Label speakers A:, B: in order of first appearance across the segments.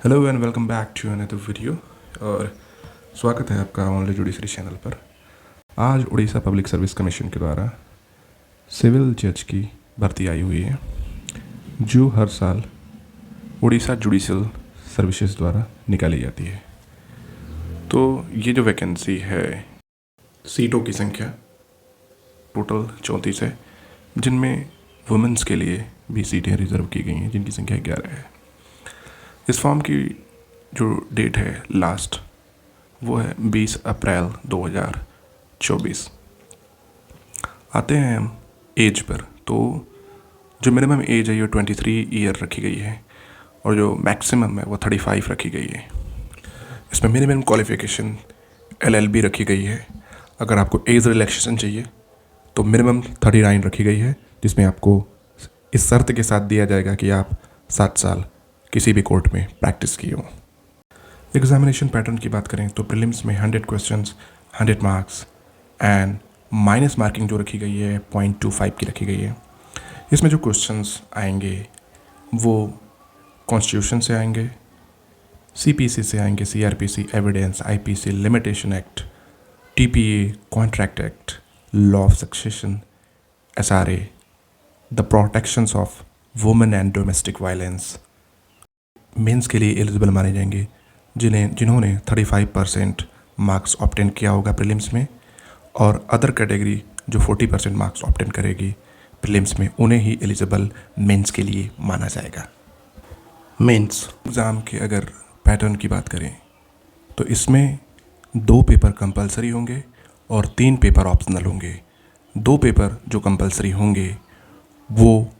A: Hello and welcome back to another video. और स्वागत है आपका ओनली जुडिशरी चैनल पर। आज उड़ीसा पब्लिक सर्विस कमीशन के द्वारा सिविल जज की भर्ती आई हुई है, जो हर साल उड़ीसा जुडिशल सर्विसेज द्वारा निकाली जाती है। तो ये जो वैकेंसी है, सीटों की संख्या टोटल 34 है, जिनमें वुमेंस के लिए भी सीटें रिजर्व की गई हैं, जिनकी संख्या 11 है। इस फॉर्म की जो डेट है लास्ट, वो है 20 अप्रैल 2024। आते हैं हम एज पर। तो जो मिनिमम एज है वो 23 ईयर रखी गई है और जो मैक्सिमम है वो 35 रखी गई है। इसमें मिनिमम क्वालिफिकेशन LLB रखी गई है। अगर आपको एज रिलैक्सेशन चाहिए तो मिनिमम 39 रखी गई है, जिसमें आपको इस शर्त के साथ दिया जाएगा कि आप 7 साल किसी भी कोर्ट में प्रैक्टिस किए हों। एग्जामिनेशन पैटर्न की बात करें तो प्रीलिम्स में 100 questions, 100 marks and minus marking जो रखी गई है 0.25 की रखी गई है। इसमें जो क्वेश्चंस आएंगे वो कॉन्स्टिट्यूशन से आएंगे, CPC से आएंगे, CRPC, evidence, IPC, limitation act, TPA, contract act, law of succession, SRA, the protections of women and domestic violence. Mains के लिए एलिजिबल माने जाएंगे जिन्होंने 35% मार्क्स ऑब्टेन किया होगा प्रीलिम्स में, और अदर कैटेगरी जो 40% मार्क्स ऑब्टेन करेगी प्रीलिम्स में, उन्हें ही एलिजिबल मेंस के लिए माना जाएगा। मेंस एग्ज़ाम के अगर पैटर्न की बात करें तो इसमें 2 पेपर कंपलसरी होंगे और 3 पेपर ऑप्शनल होंगे। 2 पेपर जो कंपलसरी होंगे वो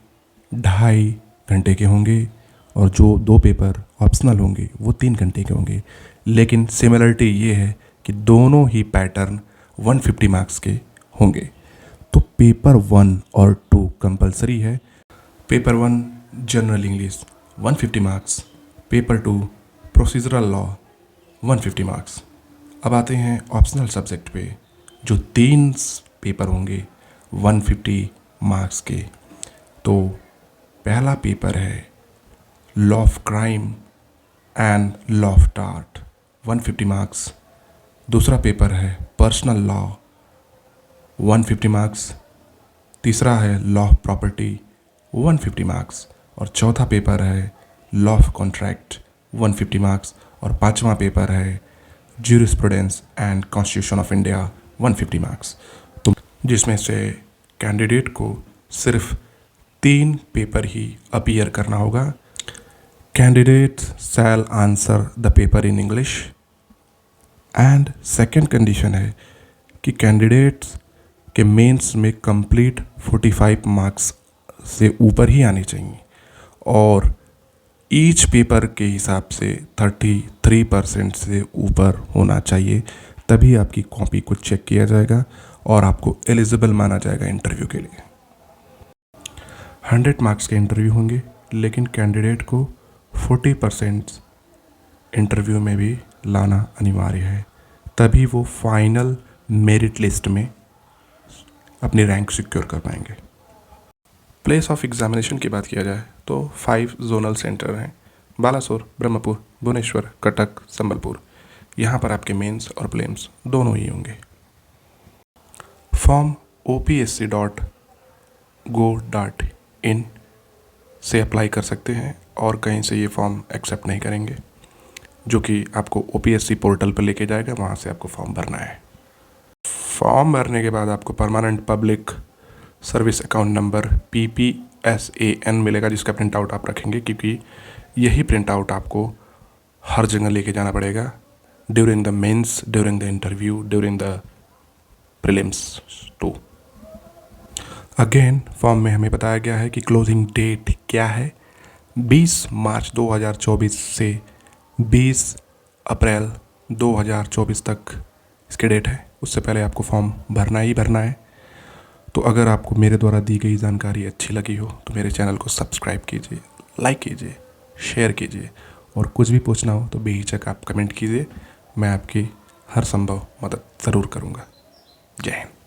A: 2.5 घंटे के होंगे और जो 2 पेपर ऑप्शनल होंगे वो 3 घंटे के होंगे। लेकिन सिमिलरिटी ये है कि दोनों ही पैटर्न 150 मार्क्स के होंगे। तो पेपर 1 और 2 कंपलसरी है। Paper 1 general English 150 marks, paper 2 procedural law 150 marks. अब आते हैं ऑप्शनल सब्जेक्ट पे, जो 3 पेपर होंगे 150 मार्क्स के। तो पहला पेपर है law of crime and law of tart 150 marks. दूसरा पेपर है पर्सनल लॉ 150 मार्क्स। तीसरा है लॉ ऑफ प्रॉपर्टी 150 मार्क्स। और चौथा पेपर है लॉ ऑफ कॉन्ट्रैक्ट 150 मार्क्स। और 5वां पेपर है jurisprudence and constitution of India 150 marks. तो जिसमें से कैंडिडेट को सिर्फ 3 पेपर ही अपीयर करना होगा। Candidates shall answer the paper in English, and second condition है कि कैंडिडेट्स के मेंस में कंप्लीट 45 मार्क्स से ऊपर ही आने चाहिए और ईच पेपर के हिसाब से 33% से ऊपर होना चाहिए, तभी आपकी कॉपी को चेक किया जाएगा और आपको एलिजिबल माना जाएगा इंटरव्यू के लिए। 100 मार्क्स के इंटरव्यू होंगे, लेकिन कैंडिडेट को 40% इंटरव्यू में भी लाना अनिवार्य है, तभी वो फाइनल मेरिट लिस्ट में अपनी रैंक सिक्योर कर पाएंगे। प्लेस ऑफ एग्जामिनेशन की बात किया जाए तो 5 जोनल सेंटर हैं: बालासोर, ब्रह्मपुर, भुवनेश्वर, कटक, संबलपुर। यहाँ पर आपके मेंस और प्रीलिम्स दोनों ही होंगे। फॉर्म opsc.go.in से अप्लाई कर सकते हैं और कहीं से ये फॉर्म एक्सेप्ट नहीं करेंगे, जो कि आपको OPSC पोर्टल पर लेके जाएगा, वहाँ से आपको फॉर्म भरना है। फॉर्म भरने के बाद आपको permanent public service account number PPSAN मिलेगा, जिसका प्रिंट आउट आप रखेंगे, क्योंकि यही प्रिंट आउट आपको हर जगह लेके जाना पड़ेगा during the mains, during the interview, during the prelims too. Again form में हमें बताया गया है कि क्लोजिंग डेट क्या है। 20 मार्च 2024 से 20 अप्रैल 2024 तक इसके डेट है। उससे पहले आपको फॉर्म भरना ही भरना है। तो अगर आपको मेरे द्वारा दी गई जानकारी अच्छी लगी हो तो मेरे चैनल को सब्सक्राइब कीजिए, लाइक कीजिए, शेयर कीजिए, और कुछ भी पूछना हो तो बेहिचक आप कमेंट कीजिए। मैं आपकी हर संभव मदद ज़रूर करूँगा। जय हिंद।